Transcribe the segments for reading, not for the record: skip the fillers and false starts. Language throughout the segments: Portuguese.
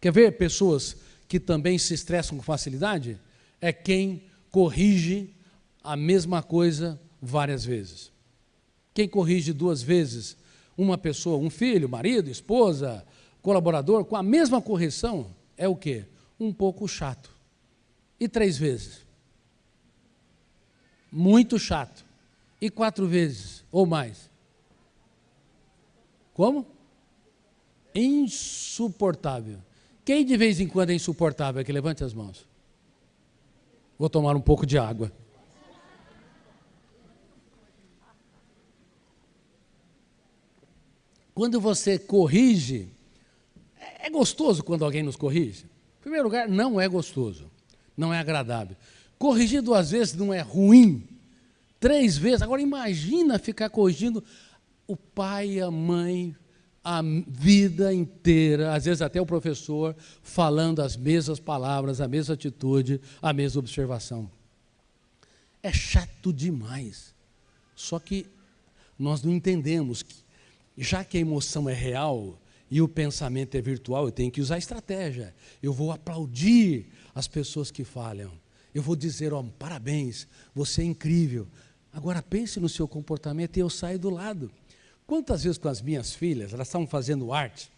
Quer ver pessoas que também se estressam com facilidade? É quem corrige a mesma coisa várias vezes. Quem corrige 2 vezes uma pessoa, um filho, marido, esposa, colaborador, com a mesma correção, é o quê? Um pouco chato. E 3 vezes? Muito chato. E 4 vezes ou mais? Como? Insuportável. Quem de vez em quando é insuportável? Que levante as mãos. Vou tomar um pouco de água. Quando você corrige, é gostoso quando alguém nos corrige? Em primeiro lugar, não é gostoso, não é agradável. Corrigir 2 vezes não é ruim, 3 vezes. Agora imagina ficar corrigindo o pai e a mãe a vida inteira, às vezes até o professor, falando as mesmas palavras, a mesma atitude, a mesma observação. É chato demais. Só que nós não entendemos que, já que a emoção é real e o pensamento é virtual, eu tenho que usar estratégia. Eu vou aplaudir as pessoas que falham. Eu vou dizer, ó, parabéns, você é incrível. Agora pense no seu comportamento e eu saio do lado. Quantas vezes com as minhas filhas, elas estavam fazendo arte,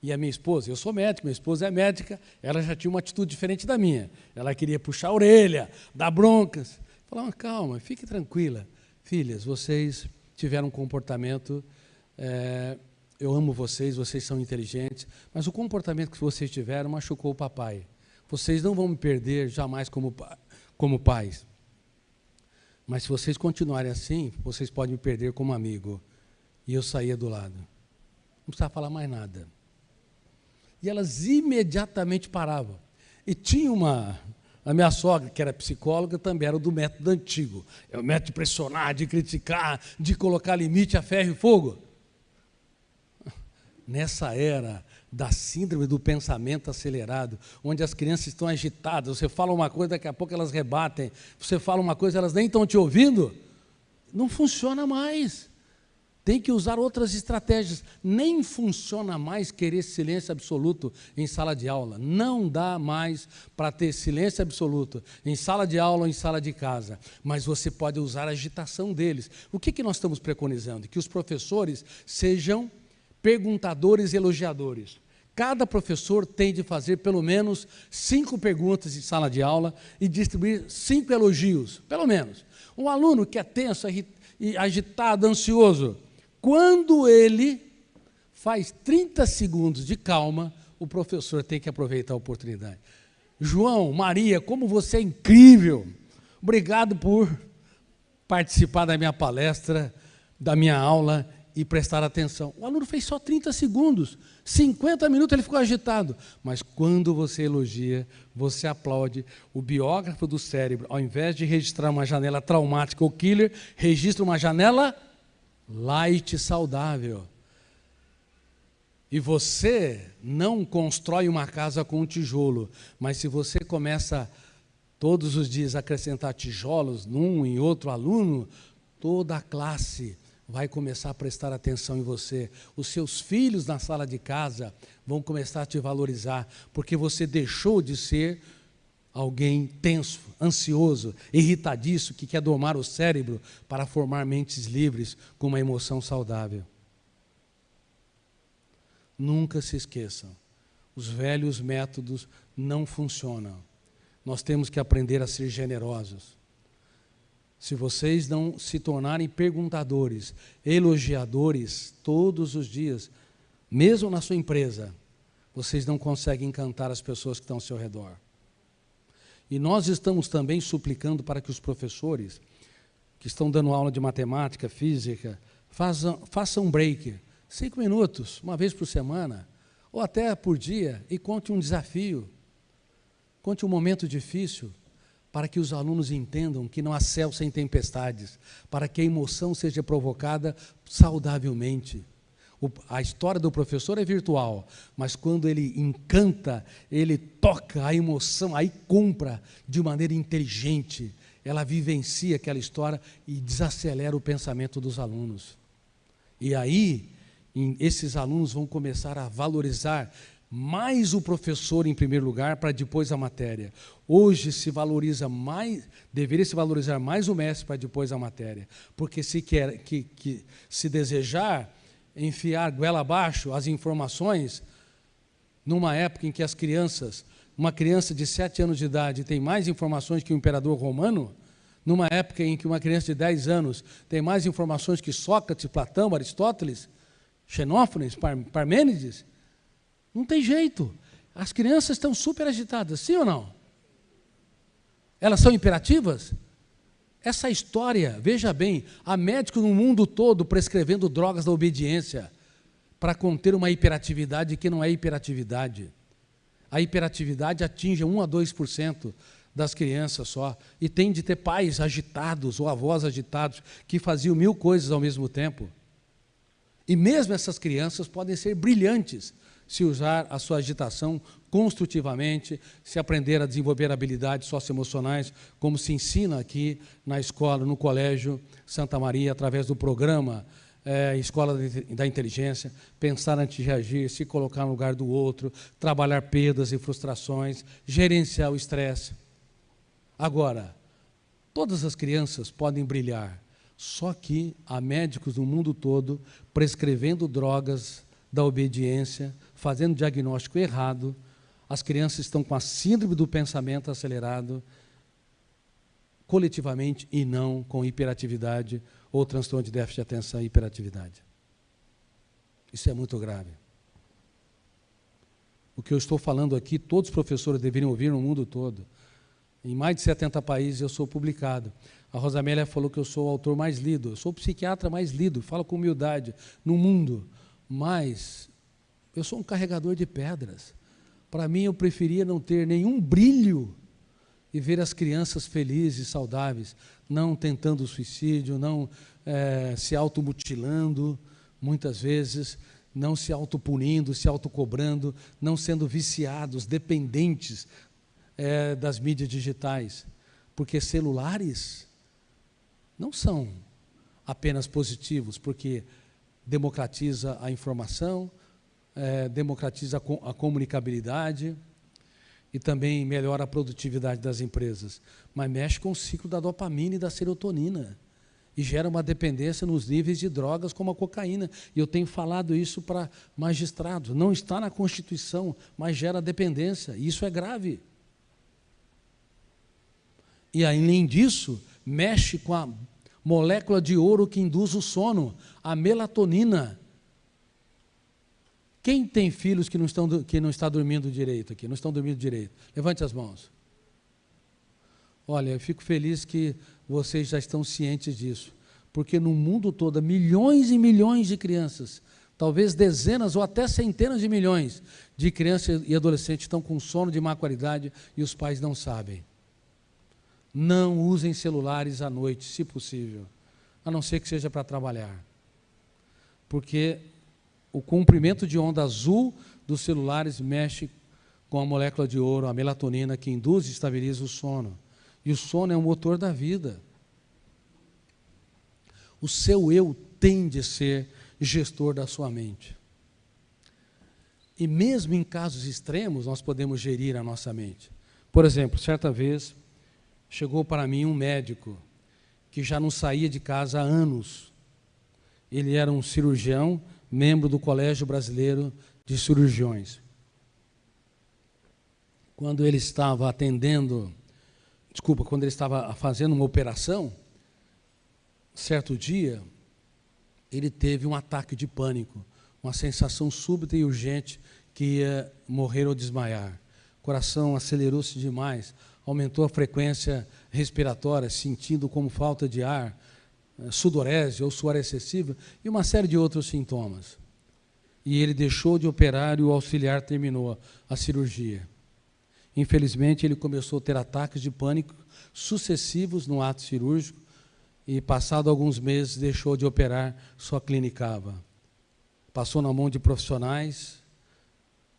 e a minha esposa, eu sou médico, minha esposa é médica, ela já tinha uma atitude diferente da minha. Ela queria puxar a orelha, dar broncas. Falava, calma, fique tranquila. Filhas, vocês tiveram um comportamento, eu amo vocês, vocês são inteligentes, mas o comportamento que vocês tiveram machucou o papai. Vocês não vão me perder jamais como pais. Mas se vocês continuarem assim, vocês podem me perder como amigo. E eu saía do lado. Não precisava falar mais nada. E elas imediatamente paravam. E tinha a minha sogra, que era psicóloga, também era do método antigo. É o método de pressionar, de criticar, de colocar limite a ferro e fogo. Nessa era da síndrome do pensamento acelerado, onde as crianças estão agitadas, você fala uma coisa, daqui a pouco elas rebatem, você fala uma coisa, elas nem estão te ouvindo, não funciona mais. Tem que usar outras estratégias. Nem funciona mais querer silêncio absoluto em sala de aula. Não dá mais para ter silêncio absoluto em sala de aula ou em sala de casa. Mas você pode usar a agitação deles. O que nós estamos preconizando? Que os professores sejam perguntadores e elogiadores. Cada professor tem de fazer pelo menos 5 perguntas em sala de aula e distribuir 5 elogios, pelo menos. Um aluno que é tenso, agitado, ansioso, quando ele faz 30 segundos de calma, o professor tem que aproveitar a oportunidade. João, Maria, como você é incrível! Obrigado por participar da minha palestra, da minha aula e prestar atenção. O aluno fez só 30 segundos, 50 minutos ele ficou agitado. Mas quando você elogia, você aplaude. O biógrafo do cérebro, ao invés de registrar uma janela traumática ou killer, registra uma janela light, saudável. E você não constrói uma casa com um tijolo, mas se você começa todos os dias a acrescentar tijolos num e outro aluno, toda a classe vai começar a prestar atenção em você. Os seus filhos na sala de casa vão começar a te valorizar, porque você deixou de ser alguém tenso, ansioso, irritadiço, que quer domar o cérebro para formar mentes livres com uma emoção saudável. Nunca se esqueçam, os velhos métodos não funcionam. Nós temos que aprender a ser generosos. Se vocês não se tornarem perguntadores, elogiadores todos os dias, mesmo na sua empresa, vocês não conseguem encantar as pessoas que estão ao seu redor. E nós estamos também suplicando para que os professores que estão dando aula de matemática, física, façam um break, 5 minutos, uma vez por semana, ou até por dia, e conte um desafio, conte um momento difícil, para que os alunos entendam que não há céu sem tempestades, para que a emoção seja provocada saudavelmente. A história do professor é virtual, mas quando ele encanta, ele toca a emoção, aí compra de maneira inteligente, ela vivencia aquela história e desacelera o pensamento dos alunos. E aí, esses alunos vão começar a valorizar mais o professor em primeiro lugar, para depois a matéria. Hoje se valoriza mais, deveria se valorizar mais o mestre para depois a matéria, porque se quer se desejar enfiar goela abaixo as informações, numa época em que as crianças, uma criança de 7 anos de idade tem mais informações que o imperador romano, numa época em que uma criança de 10 anos tem mais informações que Sócrates, Platão, Aristóteles, Xenófanes, Parmênides, não tem jeito. As crianças estão super agitadas, sim ou não? Elas são imperativas? Essa história, veja bem, há médicos no mundo todo prescrevendo drogas da obediência para conter uma hiperatividade que não é hiperatividade. A hiperatividade atinge 1 a 2% das crianças só, e tem de ter pais agitados ou avós agitados que faziam 1000 coisas ao mesmo tempo. E mesmo essas crianças podem ser brilhantes se usar a sua agitação construtivamente, se aprender a desenvolver habilidades socioemocionais, como se ensina aqui na escola, no Colégio Santa Maria, através do programa Escola da Inteligência, pensar antes de reagir, se colocar no lugar do outro, trabalhar perdas e frustrações, gerenciar o estresse. Agora, todas as crianças podem brilhar, só que há médicos no mundo todo prescrevendo drogas da obediência, fazendo diagnóstico errado. As crianças estão com a síndrome do pensamento acelerado coletivamente e não com hiperatividade ou transtorno de déficit de atenção e hiperatividade. Isso é muito grave. O que eu estou falando aqui, todos os professores deveriam ouvir no mundo todo. Em mais de 70 países eu sou publicado. A Rosamélia falou que eu sou o autor mais lido. Eu sou o psiquiatra mais lido, falo com humildade, no mundo. Mas eu sou um carregador de pedras. Para mim, eu preferia não ter nenhum brilho e ver as crianças felizes, saudáveis, não tentando suicídio, não se automutilando, muitas vezes, não se autopunindo, se autocobrando, não sendo viciados, dependentes das mídias digitais. Porque celulares não são apenas positivos, porque democratiza a informação, democratiza a comunicabilidade e também melhora a produtividade das empresas, mas mexe com o ciclo da dopamina e da serotonina e gera uma dependência nos níveis de drogas como a cocaína. E eu tenho falado isso para magistrados, não está na Constituição, mas gera dependência, e isso é grave. E além disso, mexe com a molécula de ouro que induz o sono, a melatonina. Quem tem filhos que não estão dormindo direito aqui? Não estão dormindo direito? Levante as mãos. Olha, eu fico feliz que vocês já estão cientes disso, porque no mundo todo, milhões e milhões de crianças, talvez dezenas ou até centenas de milhões de crianças e adolescentes estão com sono de má qualidade e os pais não sabem. Não usem celulares à noite, se possível, a não ser que seja para trabalhar, porque o comprimento de onda azul dos celulares mexe com a molécula de ouro, a melatonina, que induz e estabiliza o sono. E o sono é o motor da vida. O seu eu tem de ser gestor da sua mente. E mesmo em casos extremos, nós podemos gerir a nossa mente. Por exemplo, certa vez, chegou para mim um médico que já não saía de casa há anos. Ele era um cirurgião, membro do Colégio Brasileiro de Cirurgiões. Quando ele estava quando ele estava fazendo uma operação, certo dia, ele teve um ataque de pânico, uma sensação súbita e urgente que ia morrer ou desmaiar. O coração acelerou-se demais, aumentou a frequência respiratória, sentindo como falta de ar, sudorese ou suor excessivo e uma série de outros sintomas. E ele deixou de operar e o auxiliar terminou a cirurgia. Infelizmente, ele começou a ter ataques de pânico sucessivos no ato cirúrgico e, passado alguns meses, deixou de operar, só clinicava. Passou na mão de profissionais,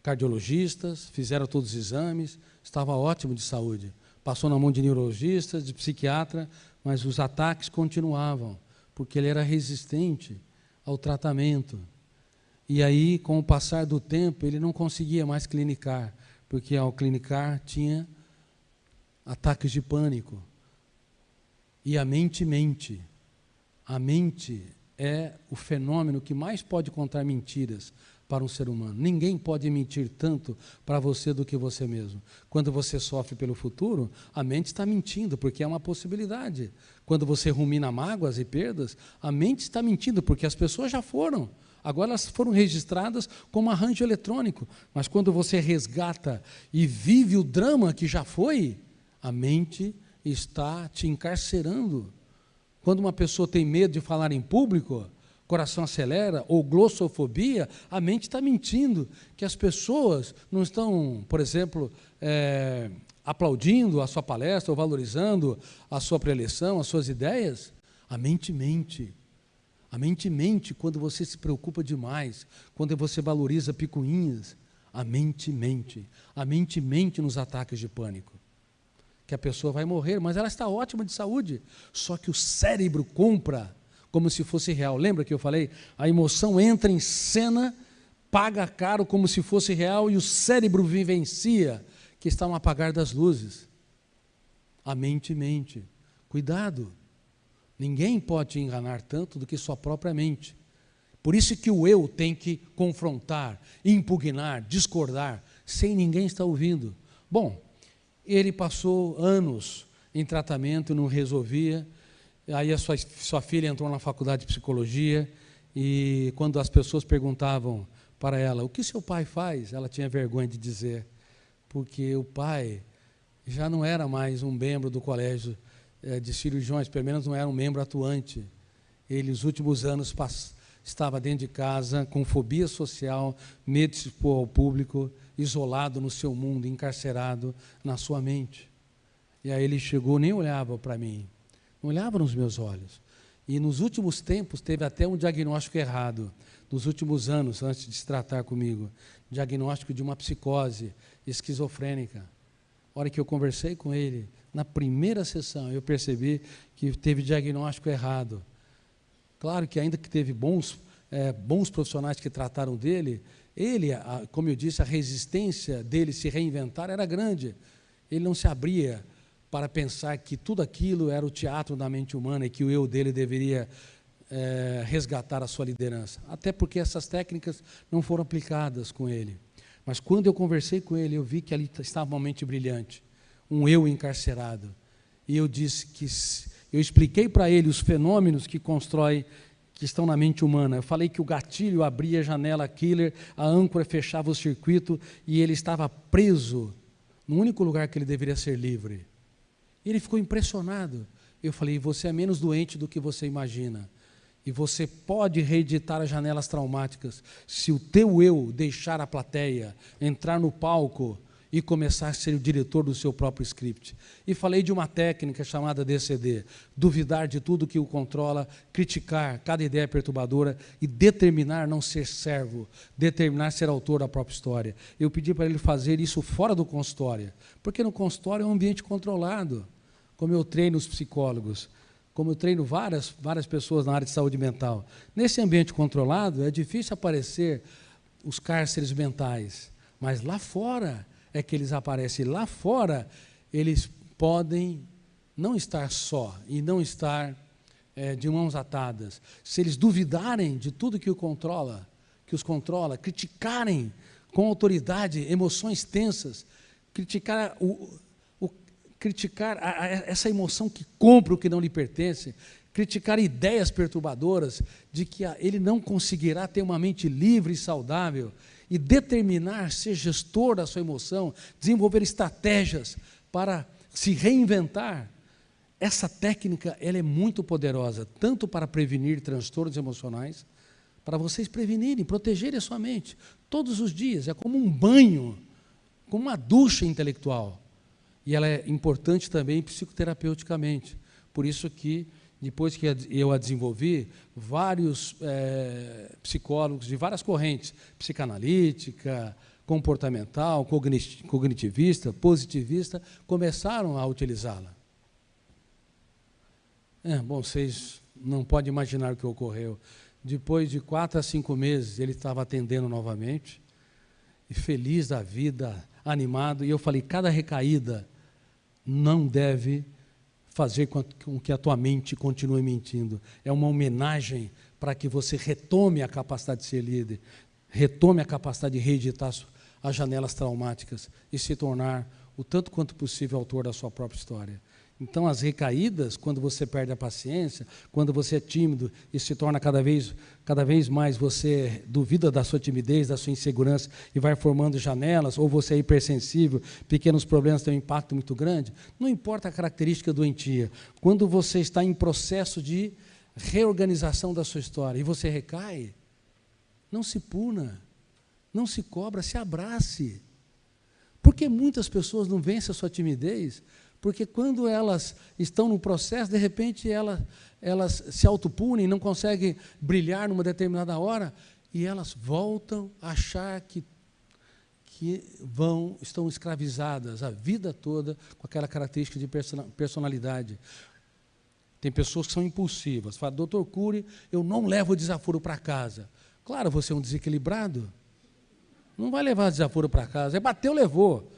cardiologistas, fizeram todos os exames, estava ótimo de saúde. Passou na mão de neurologistas, de psiquiatra, mas os ataques continuavam, porque ele era resistente ao tratamento. E aí, com o passar do tempo, ele não conseguia mais clinicar, porque ao clinicar tinha ataques de pânico. E a mente mente. A mente é o fenômeno que mais pode contar mentiras para um ser humano. Ninguém pode mentir tanto para você do que você mesmo. Quando você sofre pelo futuro, a mente está mentindo, porque é uma possibilidade. Quando você rumina mágoas e perdas, a mente está mentindo, porque as pessoas já foram. Agora elas foram registradas como arranjo eletrônico. Mas quando você resgata e vive o drama que já foi, a mente está te encarcerando. Quando uma pessoa tem medo de falar em público, coração acelera, ou glossofobia, a mente está mentindo, que as pessoas não estão, por exemplo, aplaudindo a sua palestra, ou valorizando a sua preleção, as suas ideias. A mente mente. A mente mente quando você se preocupa demais, quando você valoriza picuinhas. A mente mente. A mente mente nos ataques de pânico. Que a pessoa vai morrer, mas ela está ótima de saúde. Só que o cérebro compra como se fosse real. Lembra que eu falei? A emoção entra em cena, paga caro como se fosse real, e o cérebro vivencia que está no apagar das luzes. A mente mente. Cuidado. Ninguém pode te enganar tanto do que sua própria mente. Por isso que o eu tem que confrontar, impugnar, discordar, sem ninguém estar ouvindo. Bom, ele passou anos em tratamento e não resolvia. Aí a sua filha entrou na faculdade de psicologia e quando as pessoas perguntavam para ela, o que seu pai faz? Ela tinha vergonha de dizer, porque o pai já não era mais um membro do colégio de cirurgiões, pelo menos não era um membro atuante. Ele, nos últimos anos, estava dentro de casa, com fobia social, medo de se expor ao público, isolado no seu mundo, encarcerado na sua mente. E aí ele chegou, nem olhava para mim, não olhava nos meus olhos. E nos últimos tempos teve até um diagnóstico errado, nos últimos anos, antes de se tratar comigo, diagnóstico de uma psicose esquizofrênica. A hora que eu conversei com ele, na primeira sessão, eu percebi que teve diagnóstico errado. Claro que ainda que teve bons profissionais que trataram dele, ele, como eu disse, a resistência dele se reinventar era grande. Ele não se abria para pensar que tudo aquilo era o teatro da mente humana e que o eu dele deveria resgatar a sua liderança. Até porque essas técnicas não foram aplicadas com ele. Mas quando eu conversei com ele, eu vi que ali estava uma mente brilhante, um eu encarcerado. E eu disse que eu expliquei para ele os fenômenos que constrói, que estão na mente humana. Eu falei que o gatilho abria a janela killer, a âncora fechava o circuito e ele estava preso no único lugar que ele deveria ser livre. E ele ficou impressionado. Eu falei, você é menos doente do que você imagina. E você pode reeditar as janelas traumáticas se o teu eu deixar a plateia, entrar no palco e começar a ser o diretor do seu próprio script. E falei de uma técnica chamada DCD, duvidar de tudo que o controla, criticar cada ideia perturbadora e determinar não ser servo, determinar ser autor da própria história. Eu pedi para ele fazer isso fora do consultório, porque no consultório é um ambiente controlado, como eu treino os psicólogos, como eu treino várias pessoas na área de saúde mental. Nesse ambiente controlado, é difícil aparecer os cárceres mentais, mas lá fora é que eles aparecem. Lá fora, eles podem não estar só e não estar de mãos atadas. Se eles duvidarem de tudo que os controla, criticarem com autoridade emoções tensas, criticar essa emoção que compra o que não lhe pertence, criticar ideias perturbadoras de que ele não conseguirá ter uma mente livre e saudável, e determinar ser gestor da sua emoção, desenvolver estratégias para se reinventar. Essa técnica ela é muito poderosa, tanto para prevenir transtornos emocionais, para vocês prevenirem, protegerem a sua mente. Todos os dias, é como um banho, como uma ducha intelectual. E ela é importante também psicoterapeuticamente. Por isso que, depois que eu a desenvolvi, vários psicólogos de várias correntes, psicanalítica, comportamental, cognitivista, positivista, começaram a utilizá-la. Bom, vocês não podem imaginar o que ocorreu. Depois de 4 a 5 meses, ele estava atendendo novamente, e feliz da vida, animado, e eu falei, cada recaída não deve fazer com que a tua mente continue mentindo. É uma homenagem para que você retome a capacidade de ser líder, retome a capacidade de reeditar as janelas traumáticas e se tornar, o tanto quanto possível, autor da sua própria história. Então, as recaídas, quando você perde a paciência, quando você é tímido e se torna cada vez mais, você duvida da sua timidez, da sua insegurança e vai formando janelas, ou você é hipersensível, pequenos problemas têm um impacto muito grande, não importa a característica doentia. Quando você está em processo de reorganização da sua história e você recai, não se puna, não se cobra, se abrace. Por que muitas pessoas não vencem a sua timidez? Porque quando elas estão no processo, de repente elas se autopunem, não conseguem brilhar numa determinada hora, e elas voltam a achar que estão escravizadas a vida toda com aquela característica de personalidade. Tem pessoas que são impulsivas. Fala, doutor Cury, eu não levo o desaforo para casa. Claro, você é um desequilibrado. Não vai levar desaforo para casa. É bateu, levou.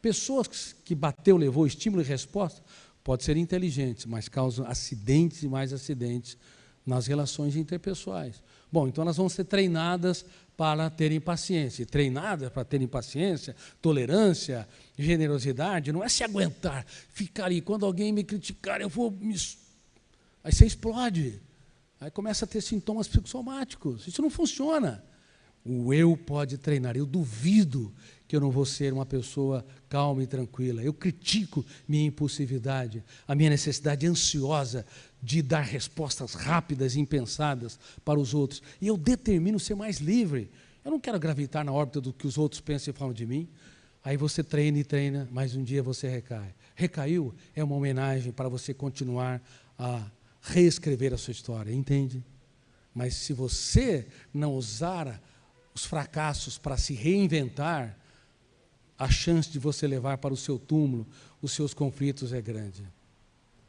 Pessoas que bateu, levou, estímulo e resposta, podem ser inteligentes, mas causam acidentes e mais acidentes nas relações interpessoais. Bom, então elas vão ser treinadas para terem paciência. E treinadas para terem paciência, tolerância, generosidade, não é se aguentar, ficar ali, quando alguém me criticar, eu vou me... Aí você explode. Aí começa a ter sintomas psicossomáticos. Isso não funciona. O eu pode treinar. Eu duvido que eu não vou ser uma pessoa calma e tranquila. Eu critico minha impulsividade, a minha necessidade ansiosa de dar respostas rápidas e impensadas para os outros. E eu determino ser mais livre. Eu não quero gravitar na órbita do que os outros pensam e falam de mim. Aí você treina e treina, mas um dia você recai. Recaiu é uma homenagem para você continuar a reescrever a sua história, entende? Mas se você não usar os fracassos para se reinventar, a chance de você levar para o seu túmulo os seus conflitos é grande.